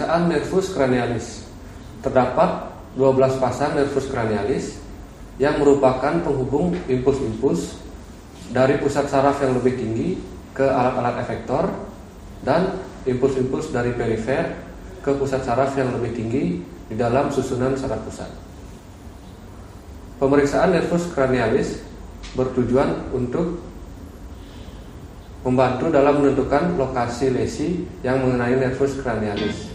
pemeriksaan nervus cranialis. Terdapat 12 pasang nervus cranialis yang merupakan penghubung impuls-impuls dari pusat saraf yang lebih tinggi ke alat-alat efektor dan impuls-impuls dari perifer ke pusat saraf yang lebih tinggi di dalam susunan saraf pusat. Pemeriksaan nervus cranialis bertujuan untuk membantu dalam menentukan lokasi lesi yang mengenai nervus cranialis.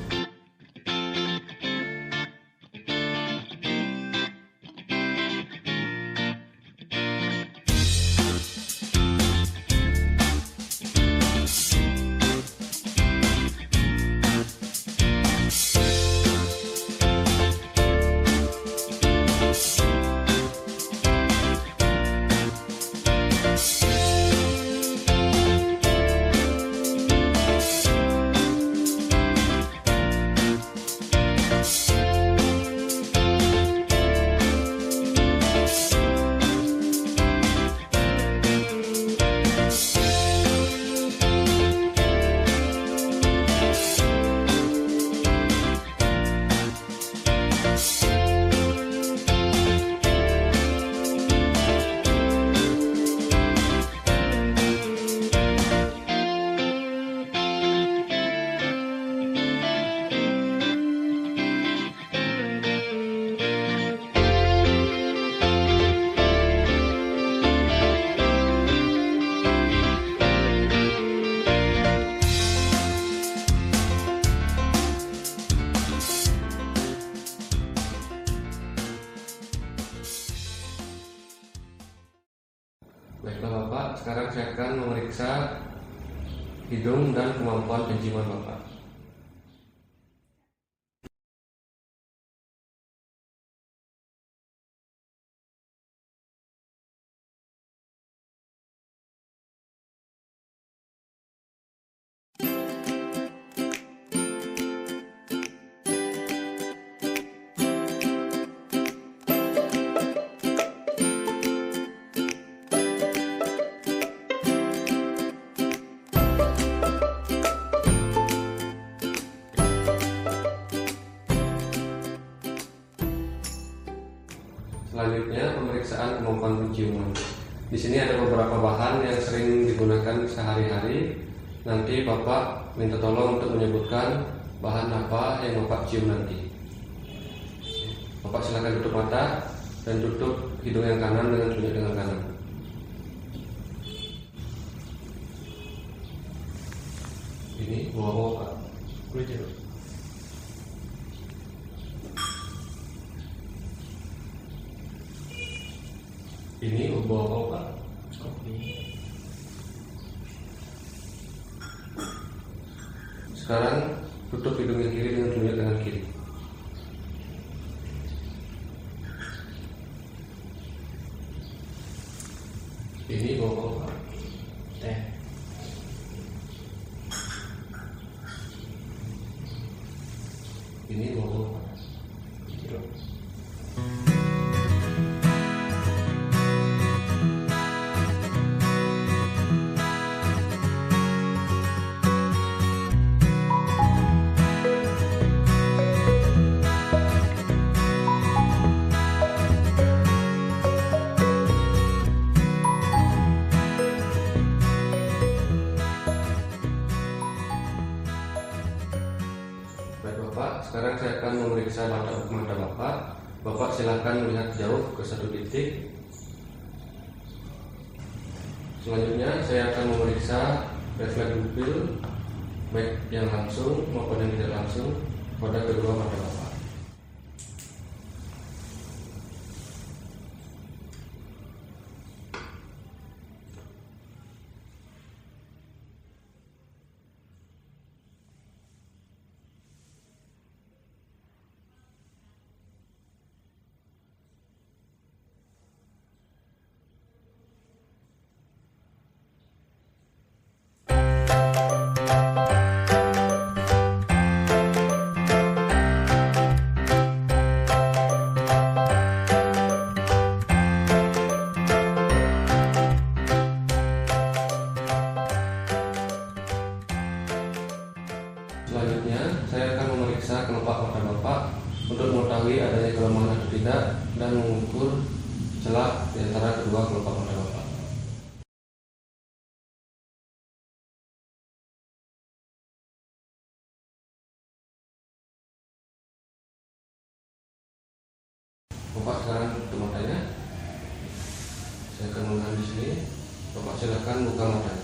Baiklah Bapak, sekarang saya akan memeriksa hidung dan kemampuan penciuman Bapak. Selanjutnya pemeriksaan kemampuan penciuman. Di sini ada beberapa bahan yang sering digunakan sehari-hari. Nanti Bapak minta tolong untuk menyebutkan bahan apa yang Bapak cium nanti. Bapak silakan tutup mata dan tutup hidung yang kanan dengan tunjuk dengan kanan. Ini bawa Pak. Kulit jeruk. Ini bau apa Pak? Kopi. Sekarang tutup hidung yang kiri dengan tunjuk tangan kiri. Ini bau apa Pak? Teh. Ini bau apa Pak? Jeruk. Baik Bapak, sekarang saya akan memeriksa mata Bapak. Bapak silakan melihat jauh ke satu titik. Selanjutnya saya akan memeriksa refleks pupil, baik yang langsung maupun yang tidak langsung pada kedua mata Bapak. tidak dan mengukur celah di antara kedua kelopak mata Bapak. Bapak sekarang tutup matanya. Saya akan menahan di sini. Bapak silakan buka matanya.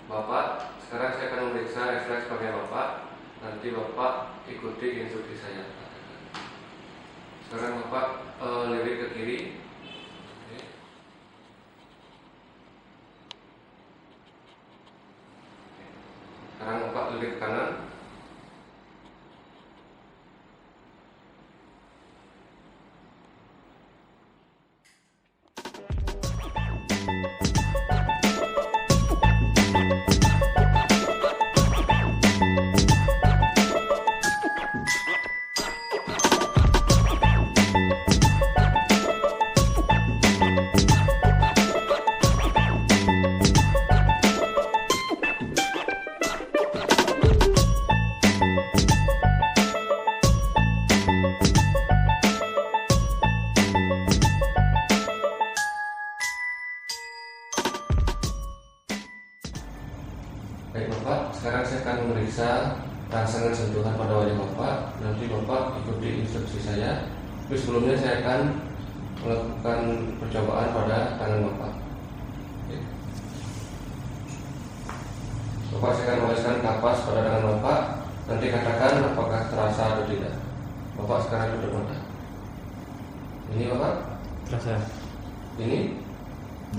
Bapak, sekarang saya akan memeriksa refleks pakai Bapak. Nanti Bapak ikuti instruksi saya. Sekarang Bapak lirik ke kiri. Oke. Sekarang Bapak lirik ke kanan. Baik Bapak, sekarang saya akan memeriksa rangsangan sentuhan pada wajah Bapak. Nanti Bapak ikuti instruksi saya. Tapi sebelumnya saya akan melakukan percobaan pada tangan Bapak. Oke. Bapak, saya akan mengoleskan kapas pada tangan Bapak. Nanti katakan apakah terasa atau tidak. Bapak sekarang tutup mata. Ini Bapak? Terasa. Ini?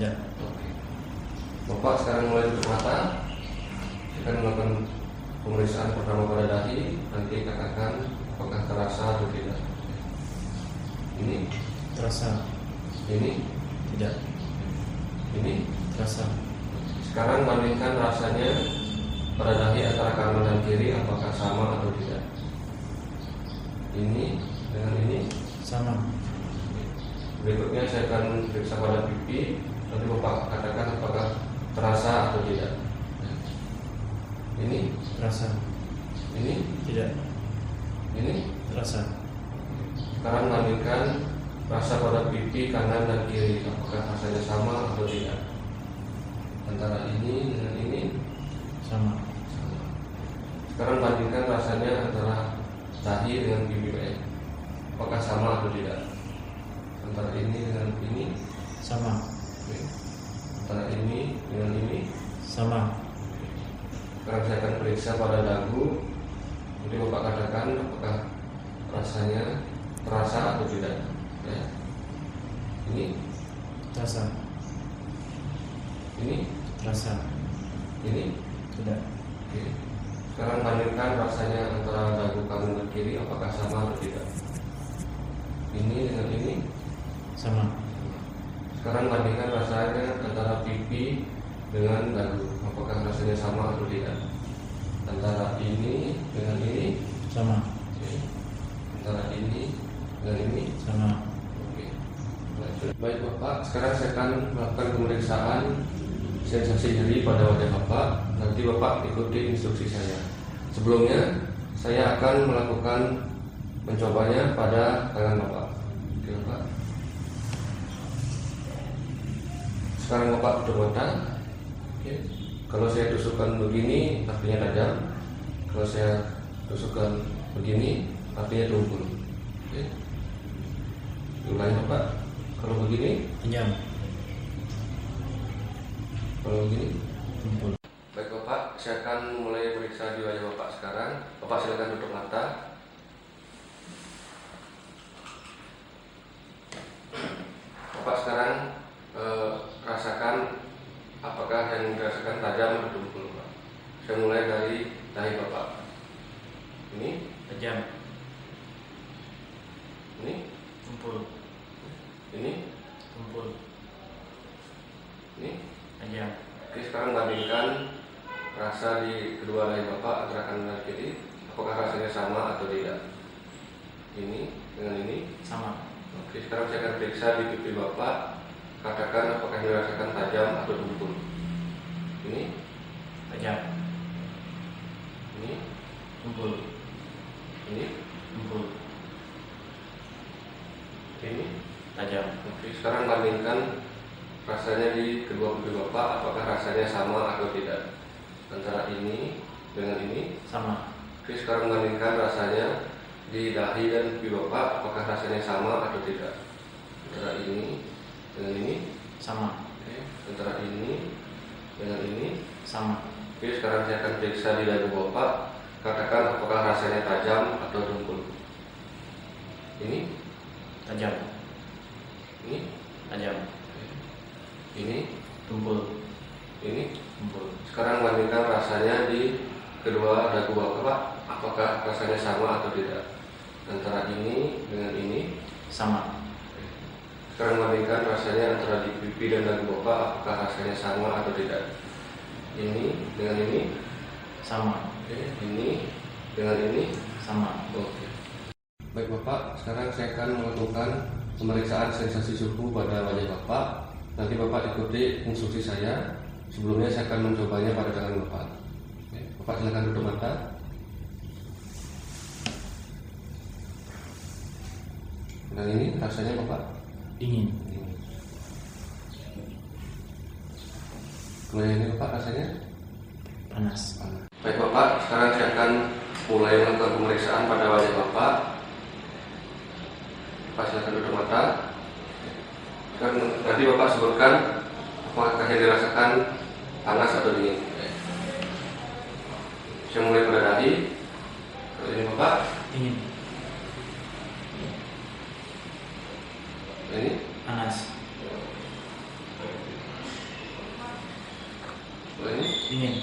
Ya. Oke. Bapak sekarang mulai tutup mata. Kita akan melakukan pemeriksaan pertama pada dahi. Nanti katakan apakah terasa atau tidak. Ini Terasa. ini Tidak. ini. Terasa. Sekarang bandingkan rasanya pada dahi antara kanan dan kiri, apakah sama atau tidak. Ini dengan ini Sama. Berikutnya saya akan periksa pada pipi. Nanti Bapak katakan apakah terasa atau tidak. Ini Terasa. ini Tidak. ini. Terasa. Sekarang bandingkan rasa pada pipi kanan dan kiri, apakah rasanya sama atau tidak. Antara ini dengan ini Sama. sama. Sekarang bandingkan rasanya antara dahi dengan pipi baik, apakah sama atau tidak. Antara ini dengan ini Sama. oke. Antara ini dengan ini Sama. sekarang saya akan periksa pada dagu. Nanti Bapak katakan apakah rasanya terasa atau tidak ya. Ini Terasa. ini Terasa. ini Tidak. oke. Sekarang bandingkan rasanya antara dagu kanan dan kiri, apakah sama atau tidak. Ini dengan ini Sama. sekarang bandingkan rasanya antara pipi dengan dagu, apakah rasanya sama atau tidak. Antara ini dengan ini Sama. oke. Antara ini dengan ini Sama. oke. Baik Bapak, sekarang saya akan melakukan pemeriksaan sensasi nyeri pada wajah Bapak. Nanti Bapak ikuti instruksi saya. Sebelumnya saya akan melakukan mencobanya pada tangan Bapak. Oke Bapak. Sekarang Bapak tutup mata. Oke. Kalau saya tusukkan begini, artinya tajam. Kalau saya tusukkan begini, artinya tumpul. Oke. Ulangi Bapak. Kalau begini, Tajam. kalau begini. Tumpul. Baik Bapak, saya akan mulai periksa di wajah Bapak sekarang. Bapak silakan tutup mata. Bapak sekarang rasakan apakah yang dirasakan tajam atau tumpul, Pak. Saya mulai dari dahi Bapak. Ini Tajam. tumpul, Ini, tumpul, ini. tajam, Oke, sekarang bandingkan rasa di kedua dahi Bapak antara kanan dan kiri. Apakah rasanya sama atau tidak? Ini dengan ini. sama, Oke, sekarang saya akan periksa di pipi Bapak. Katakan apakah dirasakan tajam atau tumpul. Ini, tajam, ini, tumpul, ini, tumpul, ini. tajam, Oke, sekarang bandingkan rasanya di kedua pipi Bapak. Apakah rasanya sama atau tidak? Antara ini dengan ini. sama, Oke, sekarang bandingkan rasanya di dahi dan pipi Bapak. Apakah rasanya sama atau tidak? Antara ini dengan ini. sama, Oke, antara ini dengan ini. sama, Oke, sekarang saya akan periksa di dahi Bapak. Katakan apakah rasanya tajam atau tumpul. Ini, tajam, ini, tajam, ini, tumpul, ini. tumpul, Sekarang bandingkan rasanya di kedua dagu Bapak. Apakah rasanya sama atau tidak? Antara ini dengan ini. sama, Sekarang bandingkan rasanya antara di pipi dan dagu Bapak. Apakah rasanya sama atau tidak? Ini dengan ini. sama, Oke, ini dengan ini. sama, Oke. Baik Bapak, sekarang saya akan melakukan pemeriksaan sensasi suhu pada wajah Bapak. Nanti Bapak ikuti instruksi saya. Sebelumnya saya akan mencobanya pada tangan Bapak. Oke, Bapak silakan tutup mata. Dan ini rasanya Bapak. dingin, Kemudian ini Bapak rasanya. panas, Baik Bapak, sekarang saya akan mulai melakukan pemeriksaan pada wajah Bapak. Bapak silakan tutup mata. Nanti Bapak sebutkan apakah yang dirasakan panas atau dingin. Saya mulai pada dahi. Kalau ini Bapak, dingin, ini, panas, kalau ini, dingin,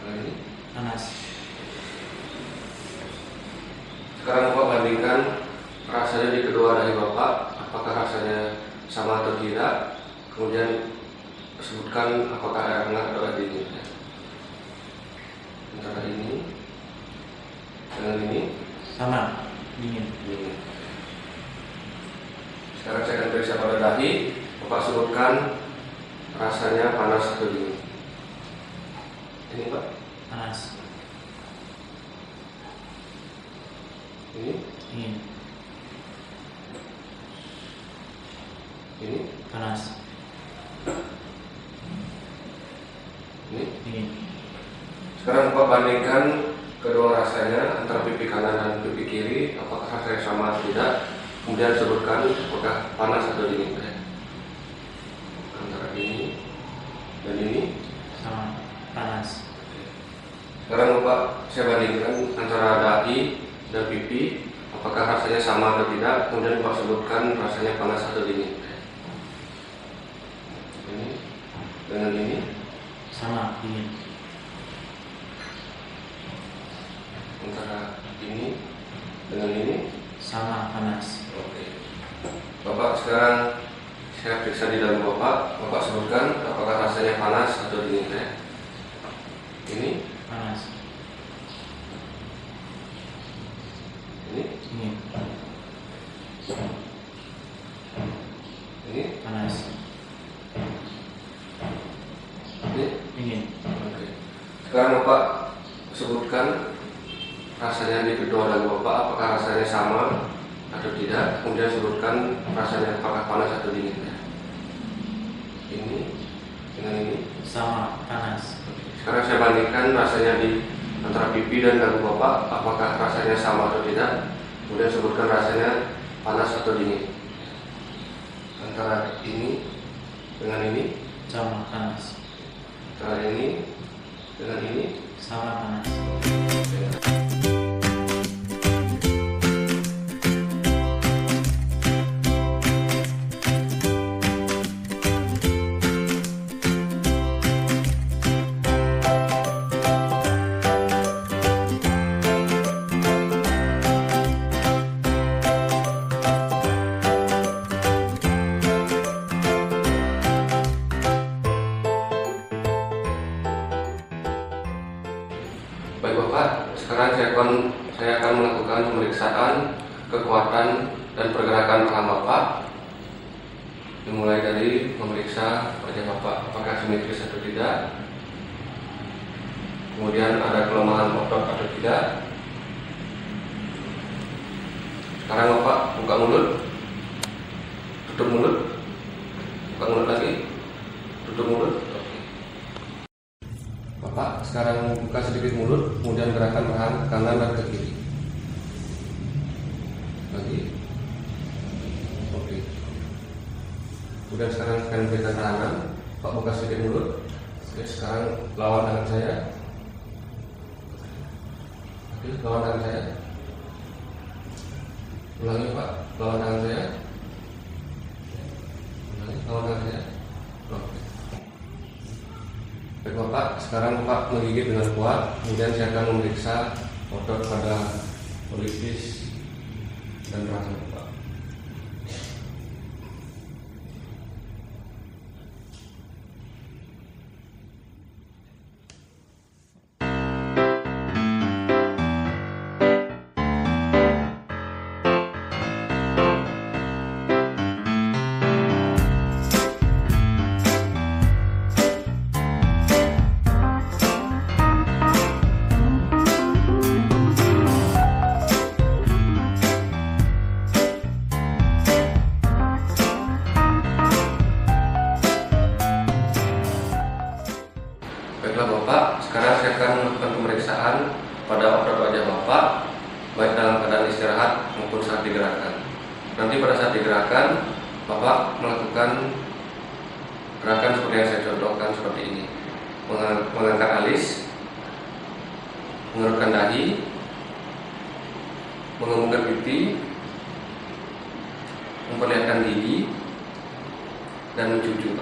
kalau ini. panas, Sekarang Bapak bandingkan rasanya di kedua dahi Bapak. Apakah rasanya sama atau tidak? Kemudian sebutkan apakah air hangat atau air dingin. Antara ini dengan ini. sama, dingin, Dingin. Sekarang saya akan periksa pada dahi. Bapak sebutkan rasanya panas atau dingin. Ini Pak. panas, Ini. dingin, Ini. panas, Ini. dingin, Sekarang Bapak bandingkan kedua rasanya antara pipi kanan dan pipi kiri. Apakah rasanya sama atau tidak? Kemudian sebutkan apakah panas atau dingin. Antara ini dan ini. sama, panas, Sekarang Bapak saya bandingkan antara dahi dan pipi. Apakah rasanya sama atau tidak? Kemudian Bapak sebutkan rasanya panas atau dingin. Ini dengan ini. sama, dingin, Antara ini dengan ini. sama, panas, Oke. Bapak sekarang saya periksa di dalam Bapak. Bapak sebutkan apakah rasanya panas atau dingin ya? Ini, panas, ini, dingin, ini, panas, ini. dingin, Oke. Sekarang Bapak sebutkan rasanya di kedua dagu Bapak. Apakah rasanya sama atau tidak? Kemudian sebutkan rasanya apakah panas atau dingin ya? Ini dengan ini. sama, panas, Sekarang saya bandingkan rasanya di antara pipi dan dagu Bapak. Apakah rasanya sama atau tidak? Kemudian sebutkan rasanya panas atau dingin. Antara ini dengan ini. sama, panas, Antara ini dengan ini. sama, panas. saya akan melakukan pemeriksaan kekuatan dan pergerakan tangan Bapak. Dimulai dari memeriksa wajah Bapak apakah simetris atau tidak, kemudian ada kelemahan otot atau tidak. Sekarang Bapak buka mulut, tutup mulut, buka mulut lagi, tutup mulut. Oke. Bapak sekarang buka sedikit mulut, kemudian gerakan tangan ke kanan dan ke kiri. Lagi. Oke. Kemudian sekarang akan berikan tangan. Pak buka sedikit mulut. Oke, sekarang lawan tangan saya. Oke, lawan tangan saya. Ulangi Pak, lawan tangan saya. Ulangi, lawan tangan saya. Oke. Baik Bapak, sekarang Bapak menggigit dengan kuat. Kemudian saya akan memeriksa otot pada pelipis dan rahang Bapak. Baiklah Bapak, sekarang saya akan melakukan pemeriksaan pada otot wajah Bapak, baik dalam keadaan istirahat maupun saat digerakkan. Nanti pada saat digerakkan, Bapak melakukan gerakan seperti yang saya contohkan seperti ini: mengangkat alis, mengerutkan dahi, mengemukkan pipi, memperlihatkan gigi, dan mencucu.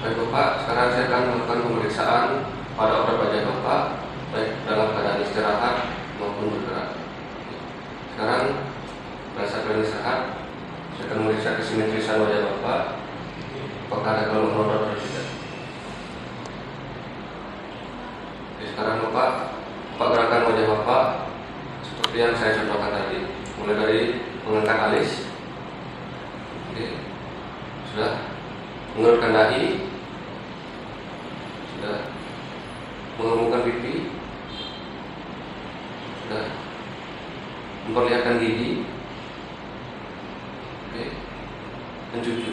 Baik Bapak, sekarang saya akan melakukan pemeriksaan pada otot wajah Bapak, baik dalam keadaan istirahat maupun bergerak. Sekarang pada saat kalian istirahat, saya akan memeriksa kesimetrisan wajah Bapak, apakah ada kelemahan otot atau tidak. Oke, sekarang Bapak gerakan wajah Bapak seperti yang saya contohkan tadi, mulai dari mengangkat alis, oke, sudah, mengerutkan dahi, sudah, mengemukkan pipi, sudah, memperlihatkan gigi, oke, mencucu,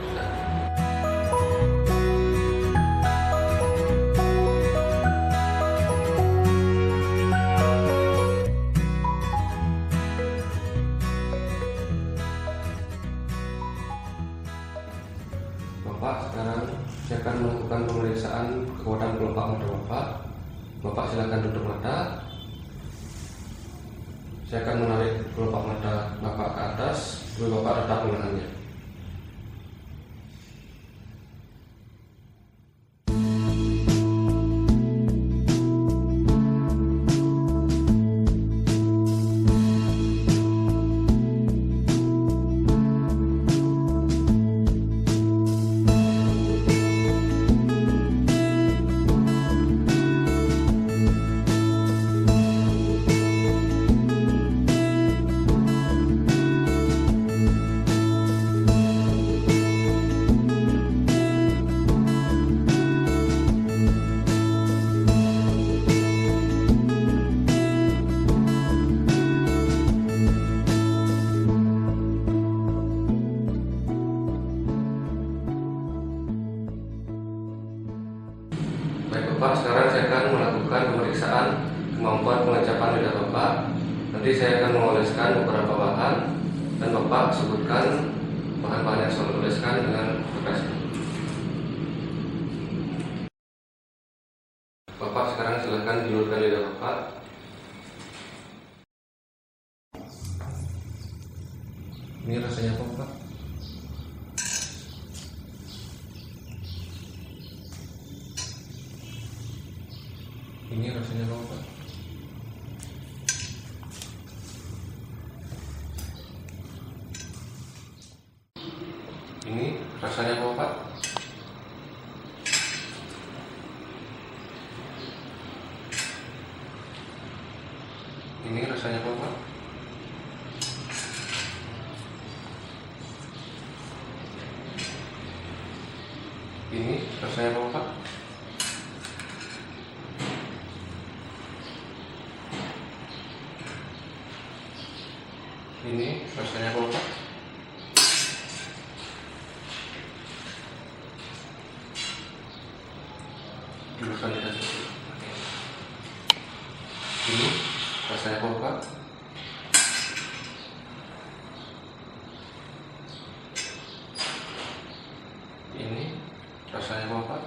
sudah. Bapak, sekarang saya akan melakukan pemeriksaan kekuatan kelopak mata Bapak. Bapak silakan tutup mata. Saya akan menarik kelopak mata Bapak ke atas, lalu Bapak tetap menahannya. Baik Bapak, sekarang saya akan melakukan pemeriksaan kemampuan pengecapan lidah Bapak. Nanti saya akan mengoleskan beberapa bahan dan Bapak sebutkan bahan-bahan yang saya oleskan dengan frekuensi. Bapak sekarang silakan diluruskan lidah Bapak. Ini rasanya apa Bapak? Ini rasanya apa Pak? Ini rasanya apa Pak? Ini rasanya apa, Pak? Ini rasanya apa, Pak? Ini rasanya apa, Pak? Dulukan lidah dulu. Ini rasanya apa, Pak? Ini rasanya apa, Pak?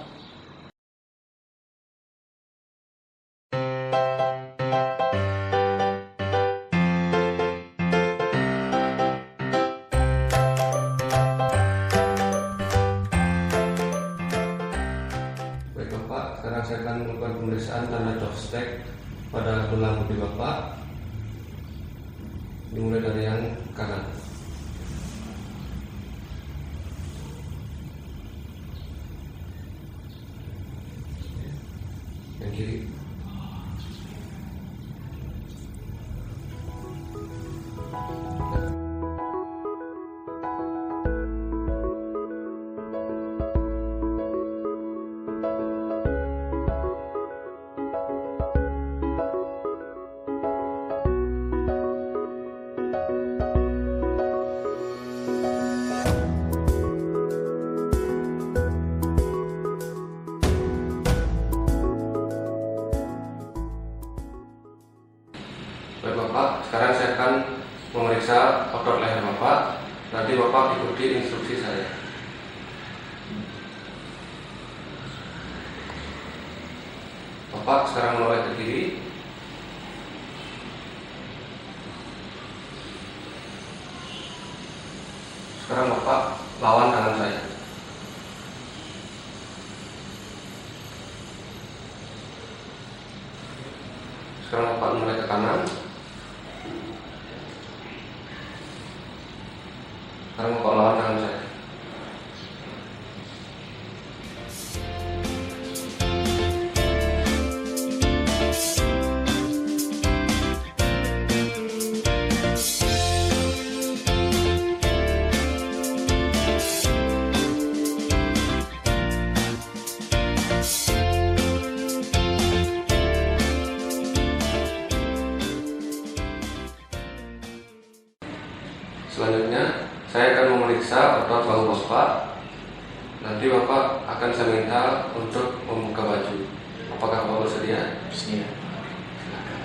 Baik Bapak, sekarang saya akan melakukan pemeriksaan tanda chopstick pada tulang pipi Bapak. Dimulai dari yang kanan. Yang kiri. Baik Bapak, sekarang saya akan memeriksa otot leher Bapak. Nanti Bapak ikuti instruksi saya. Bapak sekarang menoleh ke kiri. Sekarang Bapak lawan tangan saya. Sekarang Bapak menoleh ke kanan. Sekarang Bapak lawan tangan saya. Selanjutnya, saya akan memeriksa otot bahu Bapak. Nanti Bapak akan saya minta untuk membuka baju. Apakah Bapak bersedia? Bersedia. Silakan.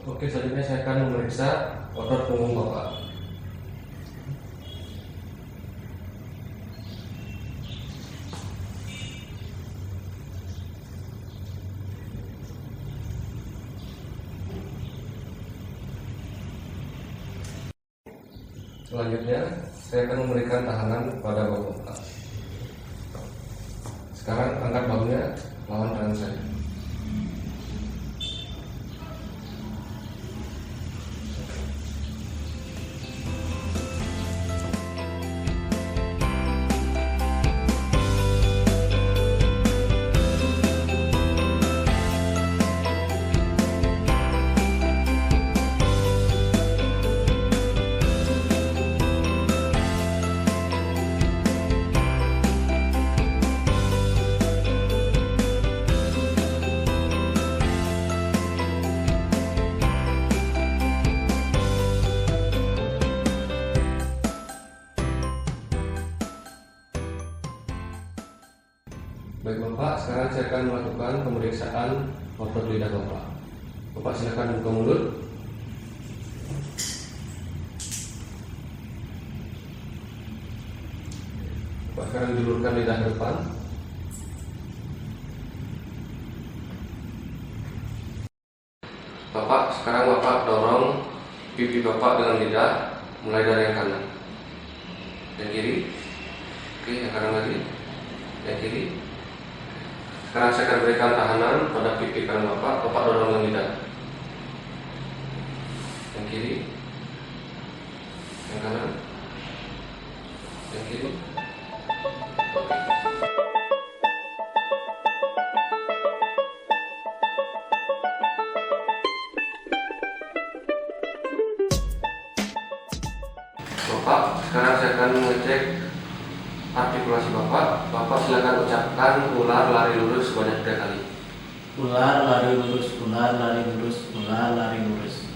Oke, selanjutnya saya akan memeriksa otot punggung Bapak. Selanjutnya, saya akan memberikan tahanan pada bahu Bapak. Sekarang angkat bahunya, lawan tangan saya. Baik Bapak, sekarang saya akan melakukan pemeriksaan otot lidah Bapak. Bapak silakan buka mulut. Bapak sekarang julurkan lidah ke depan. Bapak, sekarang Bapak dorong pipi Bapak dengan lidah, mulai dari yang kanan. Yang kiri. Oke, yang kanan lagi. Yang kiri. Sekarang saya akan berikan tahanan pada pipi kanan Bapak. Bapak dorong dengan lidah. Yang kiri. Yang kanan. Yang kiri. Sekarang saya akan mengecek artikulasi Bapak. Bapak silakan ucapkan ular lari lurus sebanyak 3 kali. Ular lari lurus, ular lari lurus, ular lari lurus.